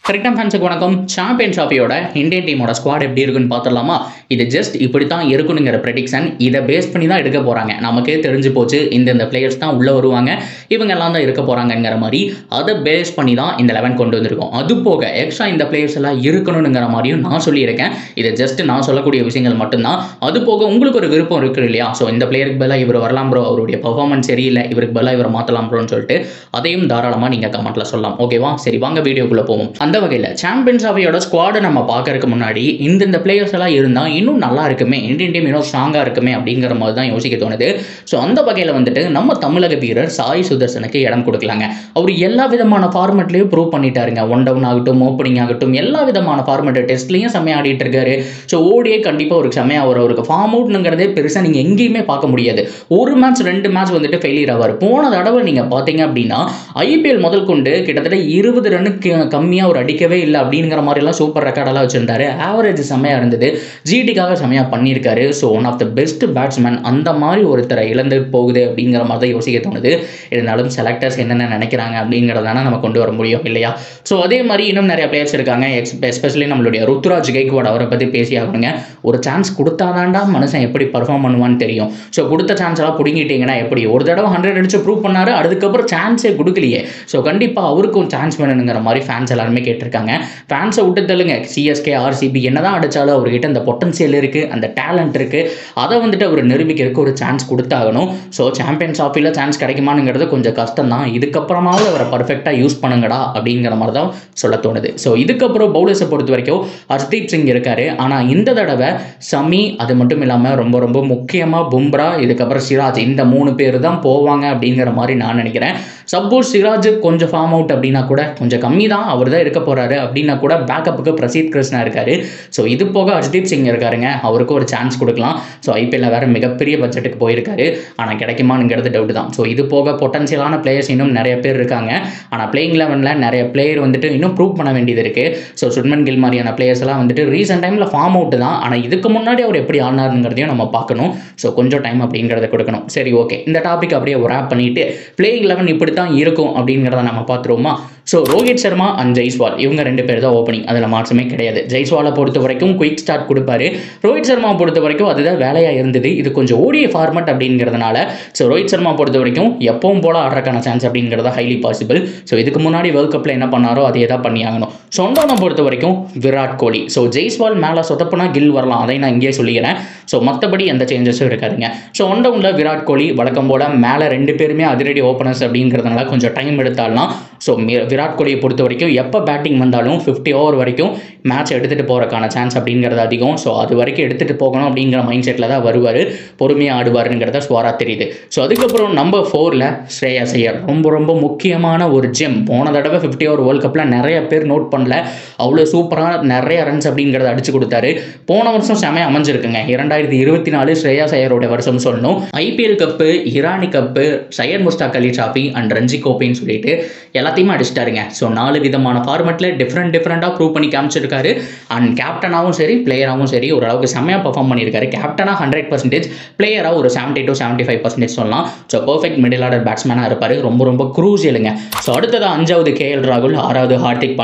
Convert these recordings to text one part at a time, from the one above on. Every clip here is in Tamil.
கிரிக்கெட் ஃபேன்ஸுக்கு வணக்கம். சாம்பியன்ஸ் ட்ராஃபியோட இந்தியன் டீமோட ஸ்குவாட் எப்படி இருக்குன்னு பார்த்துடலாமா? இது ஜஸ்ட் இப்படி தான் இருக்குனுங்கிற ப்ரெடிக்ஷன். இதை பேஸ் பண்ணி தான் எடுக்க போகிறாங்க. நமக்கே தெரிஞ்சு போச்சு இந்த பிளேயர்ஸ் தான் உள்ளே வருவாங்க, இவங்க எல்லாம் தான் இருக்க போகிறாங்கங்கிற மாதிரி அதை பேஸ் பண்ணி தான் இந்த 11 கொண்டு வந்திருக்கோம். அது போக எக்ஸ்ட்ரா இந்த பிளேயர்ஸ் எல்லாம் இருக்கணுங்கிற மாதிரியும் நான் சொல்லியிருக்கேன். இது ஜஸ்ட் நான் சொல்லக்கூடிய விஷயங்கள் மட்டும்தான். அது போக உங்களுக்கு ஒரு விருப்பம் இருக்குது இல்லையா? ஸோ இந்த பிளேயருக்கு பதிலாக இவர் வரலாம் ப்ரோ, அவருடைய பர்ஃபார்மன்ஸ் சரியில்லை, இவருக்கு பதிலாக இவரை மாற்றலாம் ப்ரோன்னு சொல்லிட்டு அதையும் தாராளமாக நீங்கள் கமெண்ட்டில் சொல்லலாம். ஓகேவா? சரி, வாங்க வீடியோக்குள்ளே போவோம். அந்த வகையில் சாம்பியன்ஸ் ட்ராஃபியோட ஸ்குவாடை நம்ம பார்க்கறதுக்கு முன்னாடி இந்த பிளேயர்ஸ் எல்லாம் இருந்தால் இன்னும் நல்லா இருக்குமே, இந்தியன் டீம் இன்னும் ஸ்ட்ராங்காக இருக்குமே அப்படிங்கிற மாதிரி தான் யோசிக்க தோணுது. ஸோ அந்த வகையில் வந்துட்டு நம்ம தமிழக வீரர் சாய் சுதர்சனுக்கு இடம் கொடுக்கலாங்க. அவர் எல்லா விதமான ஃபார்மெட்லையும் ப்ரூவ் பண்ணிட்டாருங்க. ஒன் டவுன் ஆகட்டும், ஓப்பனிங் ஆகட்டும், எல்லா விதமான ஃபார்மெட் டெஸ்ட்லையும் செம்மையாக ஆடிட்டு இருக்காரு. ஸோ ஓடியே கண்டிப்பாக அவருக்கு செம்மையாக அவருக்கு ஃபார்ம் அவுட்ங்கிறதே பெருசாக நீங்கள் எங்கேயுமே பார்க்க முடியாது. ஒரு மேட்ச் 2 மேட்ச் வந்துட்டு ஃபெயிலியர் ஆவார். போன தடவை நீங்கள் பார்த்தீங்க அப்படின்னா ஐபிஎல் முதல் கொண்டு கிட்டத்தட்ட 20 ரன்னுக்கு கம்மியாக அவர் அடிக்கவே இல்லை அப்படிங்கிற மாதிரிலாம் சூப்பர் ரெக்கார்டெல்லாம் வச்சிருந்தாரு. ஆவரேஜ் செம்மையாக இருந்தது, ஜிடிக்காக செம்மையாக பண்ணியிருக்காரு. So one of the best batsman. அந்த மாதிரி ஒருத்தரை இழந்து போகுது அப்படிங்கிற மாதிரி தான் யோசிக்க தோணுது. இருந்தாலும் செலக்டர்ஸ் என்னென்ன நினைக்கிறாங்க அப்படிங்கிறதான நம்ம கொண்டு வர முடியும் இல்லையா? ஸோ அதே மாதிரி இன்னும் நிறைய பிளேயர்ஸ் இருக்காங்க. எஸ்பெஷலி நம்மளுடைய ருத்துராஜ் கைக்வாட், அவரை பற்றி பேசி ஆகணுங்க. ஒரு சான்ஸ் கொடுத்தாதான்டா மனுஷன் எப்படி பர்ஃபார்ம் பண்ணுவான்னு தெரியும். ஸோ கொடுத்த சான்ஸ் எல்லாம் பிடிங்கிட்டீங்கன்னா எப்படி? ஒரு தடவை 100 அடிச்சு ப்ரூவ் பண்ணாரு, அதுக்கப்புறம் சான்ஸே கொடுக்கலையே. ஸோ கண்டிப்பாக அவருக்கும் சான்ஸ் வேணுங்கிற மாதிரி ஃபேன்ஸ் எல்லாருமே கேட்டிருக்காங்க. ஃபேன்ஸை விட்டு தள்ளுங்க, சிஎஸ்கே ஆர்சிபி என்னதான் அடித்தாலும் அவர்கிட்ட அந்த பொட்டன்சியல் இருக்குது, அந்த டேலண்ட் இருக்குது. அதை வந்துட்டு அவர் நிரூபிக்கிறதுக்கு ஒரு சான்ஸ் கொடுத்தாகணும். ஸோ சாம்பியன்ஸ் ட்ராஃபியில் சான்ஸ் கிடைக்குமானுங்கிறது கொஞ்சம் கஷ்டம் தான். இதுக்கப்புறமாவது அவரை பர்ஃபெக்டாக யூஸ் பண்ணுங்கடா அப்படிங்கிற மாதிரி தான் சொல்ல தோணுது. ஸோ இதுக்கப்புறம் பவுலர்ஸை பொறுத்த வரைக்கும் ஹர்ஷ்தீப் சிங் இருக்காரு. ஆனால் இந்த தடவை சமி, அது மட்டும் இல்லாமல் ரொம்ப ரொம்ப முக்கியமாக பும்ரா, இதுக்கப்புறம் சிராஜ், இந்த 3 பேர் தான் போவாங்க அப்படிங்கிற மாதிரி நான் நினைக்கிறேன். சப்போஸ் சிராஜ் கொஞ்சம் ஃபார்ம் அவுட் அப்படின்னா கூட, கொஞ்சம் கம்மி தான், அவர் தான் இருக்க போகிறாரு அப்படின்னா கூட பேக்கப்புக்கு பிரசீத் கிருஷ்ணா இருக்காரு. ஸோ இது போக ஹர்ஷ்தீப் சிங் இருக்காருங்க, அவருக்கு ஒரு சான்ஸ் கொடுக்கலாம். ஸோ ஐபிஎல்ல வேறு மிகப்பெரிய பட்ஜெட்டுக்கு போயிருக்காரு, ஆனால் கிடைக்குமானுங்கிறது டவுட் தான். ஸோ இது போக பொட்டன்ஷியலான பிளேயர்ஸ் இன்னும் நிறைய பேர் இருக்காங்க. ஆனால் பிளேயிங் 11ல் நிறைய பிளேயர் வந்துட்டு இன்னும் ப்ரூவ் பண்ண வேண்டியது இருக்குது. ஸோ சுட்மன் கில் மாதிரியான பிளேயர்ஸ் எல்லாம் வந்துட்டு ரீசெண்ட் டைமில் ஃபார்ம் அவுட் தான். ஆனால் இதுக்கு முன்னாடி அவர் எப்படி ஆனாருங்கிறதையும் நம்ம பார்க்கணும். ஸோ கொஞ்சம் டைம் அப்படிங்கிறத கொடுக்கணும். சரி, ஓகே, இந்த டாபிக் அப்படியே ஒரு ஆப் பண்ணிட்டு பிளேயிங் 11 இப்படி தான் இருக்கும் அப்படிங்கிறத நம்ம பார்த்துருவோமா? ஸோ ரோஹித் சர்மா அண்ட் ஜெய்ஸ்வால், இவங்க 2 பேர் தான் ஓப்பனிங், அதில் மாற்றமே கிடையாது. ஜெய்ஸ்வாலை பொறுத்த வரைக்கும் குயிக் ஸ்டார்ட் கொடுப்பாரு. ரோஹித் சர்மா பொறுத்த வரைக்கும் அதுதான் வேலையாக இருந்தது. இது கொஞ்சம் ஓடிய ஃபார்மட் அப்படிங்கிறதுனால ஸோ ரோஹித் சர்மா பொறுத்த வரைக்கும் எப்பவும் போல ஆடுறதுக்கான சான்ஸ் அப்படிங்கிறத ஹைலி பாசிபிள். ஸோ இதுக்கு முன்னாடி வேர்ல்ட் கப்பில் என்ன பண்ணாரோ அதே தான் பண்ணி ஆகணும். சொண்டோனை பொறுத்த வரைக்கும் விராட் கோலி. ஸோ ஜெய்ஸ்வால் மேலே சொதப்புனா கில் வரலாம், அதை நான் இங்கேயே சொல்லிக்கிறேன். ஸோ மற்றபடி எந்த சேஞ்சஸும் இருக்காதுங்க. ஸோ ஒன் டவுனில் விராட் கோலி வழக்கம் போல், மேலே 2 பேருமே அதிரடி ஓப்பனர்ஸ் அப்படிங்கிறதுனால கொஞ்சம் டைம் எடுத்தாலும் ஸோ விராட் கோலியை பொறுத்த வரைக்கும் எப்போ பேட்டிங் வந்தாலும் 50 ஓவர் வரைக்கும் மேட்ச் எடுத்துகிட்டு போகிறக்கான சான்ஸ் அப்படிங்கிறது அதிகம். ஸோ அது வரைக்கும் எடுத்துகிட்டு போகணும் அப்படிங்கிற மைண்ட் செட்டில் தான் வருவார், பொறுமையாக ஆடுவாருங்கிறத ஸ்வாராக தெரியுது. ஸோ அதுக்கப்புறம் நம்பர் 4ல் ஸ்ரேயாஸ் ஐயர், ரொம்ப ரொம்ப முக்கியமான ஒரு ஜெம். போன தடவை 50 ஓவர் வேர்ல்ட் கப்பில் நிறைய பேர் நோட் பண்ணல, அவ்வளோ சூப்பராக நிறைய ரன்ஸ் அப்படிங்கிறத அடிச்சு கொடுத்தாரு. போன வருஷம் செமையாக அமைஞ்சிருக்குங்க. 2024 ஸ்ரேயாஸ் ஐயரோட வருஷம் சொல்லணும். IPL cup, Irani cup, Syed Mushtaq Ali trophy and Ranji கோப்பைன்னு சொல்லிட்டு எல்லாத்தையுமே அடிச்சிட்டாருங்க. ஸோ 4 விதமான ஃபார்மெட்டில் டிஃப்ரெண்ட்டாக ப்ரூவ் பண்ணி காமிச்சிருக்காரு. அண்ட் கேப்டனாகவும் சரி, பிளேயராகவும் சரி, ஓரளவுக்கு செம்மையாக பர்ஃபார்ம் பண்ணியிருக்காரு. கேப்டனாக 100%, பிளேயராக ஒரு 70 to 75% சொல்லலாம். ஸோ பர்ஃபெக்ட் மிடில் ஆர்டர் பேட்ஸ்மேனாக இருப்பார். ரொம்ப ரொம்ப க்ரூசியலுங்க. ஸோ அடுத்ததாக 5வது கேஎல் ராகுல், 6வது ஹார்திக்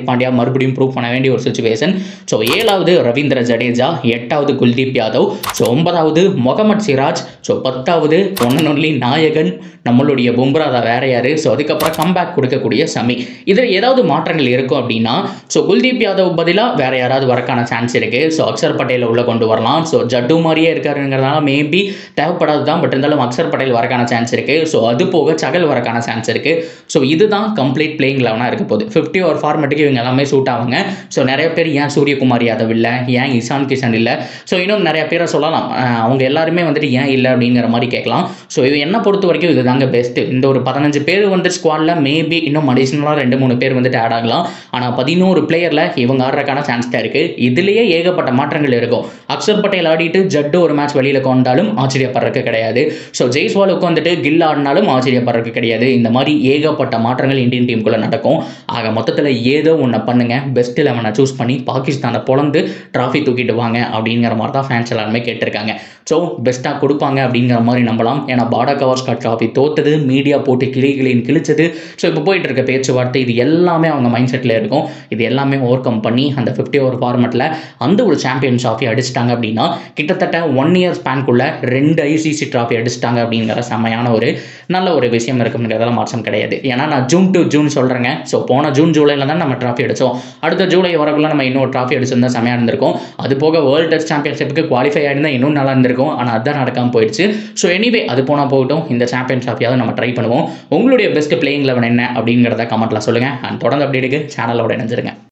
பாண்டியா மறுபடியும் ப்ரூவ் பண்ண வேண்டிய ஒரு சுச்சுவேஷன். ஸோ 7வது ரவீந்திர ஜடேஜா, 8வது குல்தீப் யாதவ், ஸோ 9வது முகமது சிராஜ், ஸோ 10வது ஒன் அண்ட் ஒன்லி நாயகன் நம்மளுடைய பும்ரா தான், வேற யாரு? ஸோ அதுக்கப்புறம் கம்பேக் கொடுக்கக்கூடிய சமி. இதில் ஏதாவது மாற்றங்கள் இருக்கும் அப்படின்னா ஸோ குல்தீப் யாதவ் பதிலாக வேற யாராவது வரக்கான சான்ஸ் இருக்குது. ஸோ அக்ஷர் பட்டேலை உள்ளே கொண்டு வரலாம். ஸோ ஜட்டு மாதிரியே இருக்காருங்கிறதுனால மேபி தேவைப்படாது தான், பட் இருந்தாலும் அக்ஷர் பட்டேல் வரக்கான சான்ஸ் இருக்குது. ஸோ அது போக சகல் வரக்கான சான்ஸ் இருக்குது. ஸோ இதுதான் கம்ப்ளீட் பிளேயிங் 11 இருக்க போகுது. 50 ஓவர் ஃபார்மெட்டுக்கு இவங்க எல்லாமே சூட் ஆவாங்க. ஸோ நிறைய பேர் ஏன் சூரியகுமார் யாதவ் இல்லை, ஏன் இஷான் கிஷன் இல்லை, ஸோ இன்னும் நிறைய பேரை சொல்லலாம். அவங்க எல்லாருமே வந்துட்டு ஏன் இல்லை அப்படிங்கிற மாதிரி கேட்கலாம். ஸோ இது என்ன பொறுத்த வரைக்கும் இது தாங்க பெஸ்ட்டு. இந்த ஒரு 15 பேர் வந்து ஸ்குவாடில் மேபி இன்னும் அடிஷ்னலாக 2-3 பேர் வந்துட்டு ஆட் ஆகலாம். ஆனால் 11 பிளேயரில் இவங்க ஆடுறதுக்கான சான்ஸ் தான் இருக்குது. இதுலேயே ஏகப்பட்ட மாற்றங்கள் இருக்கும். அக்ஷர் பட்டேல் ஆடிட்டு ஜட்டு ஒரு மேட்ச் வெளியில் கொண்டாலும் ஆச்சரியப்படுறதுக்கு கிடையாது. ஸோ ஜெய்ஸ்வாலுக்கு வந்துட்டு கில் ஆடினாலும் ஆச்சரியப்படுறதுக்கு கிடையாது. இந்த மாதிரி ஏகப்பட்ட மாற்றங்கள் இந்தியன் டீமுக்குள்ளே நடக்கும். ஆக மொத்தத்தில் ஏதோ ஒன்று பண்ணுங்க, பெஸ்ட் 11 சூஸ் பண்ணி பாகிஸ்தானை பொழந்து ட்ராஃபி தூக்கிட்டு வாங்க அப்படிங்கிற மாதிரி தான் ஃபேன்ஸ் எல்லாருமே கேட்டிருக்காங்க. ஸோ பெஸ்ட்டாக கொடுப்பாங்க அப்படிங்கிற மாதிரி நம்பலாம். ஏன்னா பாடா கவாஸ்கர் ட்ராஃபி தோத்தது, மீடியா போட்டு கிளிகளின் கிழிச்சது. ஸோ இப்போ போயிட்டு இருக்க பேச்சுவார்த்தை இது எல்லாமே அவங்க மைண்ட் செட்டில் இருக்கும். இது எல்லாமே ஓவர் கம் பண்ணி அந்த 50 ஓவர் ஃபார்மெட்டில் அந்த ஒரு சாம்பியன்ஸ் ட்ராஃபி அடிச்சிட்டாங்க அப்படின்னா கிட்டத்தட்ட 1 இயர் ஸ்பேனுக்குள்ள 2 ஐசிசி ட்ராஃபி அடிச்சிட்டாங்க அப்படிங்கிற செம்மையான ஒரு நல்ல ஒரு விஷயம் இருக்குங்கிறதெல்லாம் மாற்றம் கிடையாது. ஏன்னா நான் ஜூன் டு ஜூன் சொல்கிறேங்க. ஸோ போன ஜூன் ஜூலையில் தான் நம்ம ட்ராஃபி அடித்தோம். அடுத்த ஜூலை வரக்குள்ள நம்ம இன்னொரு ட்ராஃபி அடிச்சிருந்தா செம்மையாக இருந்திருக்கும். அது போக வேர்ல்டு டெஸ்ட் சாம்பியன்ஷிப்புக்கு குவாலிஃபை ஆயிருந்தால் இன்னும் நல்லா இருந்திருக்கும். ஆனால் அதுதான் நடக்காமல் போயிடுச்சு. ஸோ எனிவே அது போனால் போகட்டும். இந்த சாம்பியன் ட்ராஃபியாவது நம்ம ட்ரை பண்ணுவோம். உங்களுடைய பெஸ்ட் பிளேயிங் லெவன் என்ன அப்படிங்கிறத கமெண்ட்டில் சொல்லுங்கள். அண்ட் தொடர்ந்து அப்டேட்டுக்கு சேனலோட இணைஞ்சிருங்க.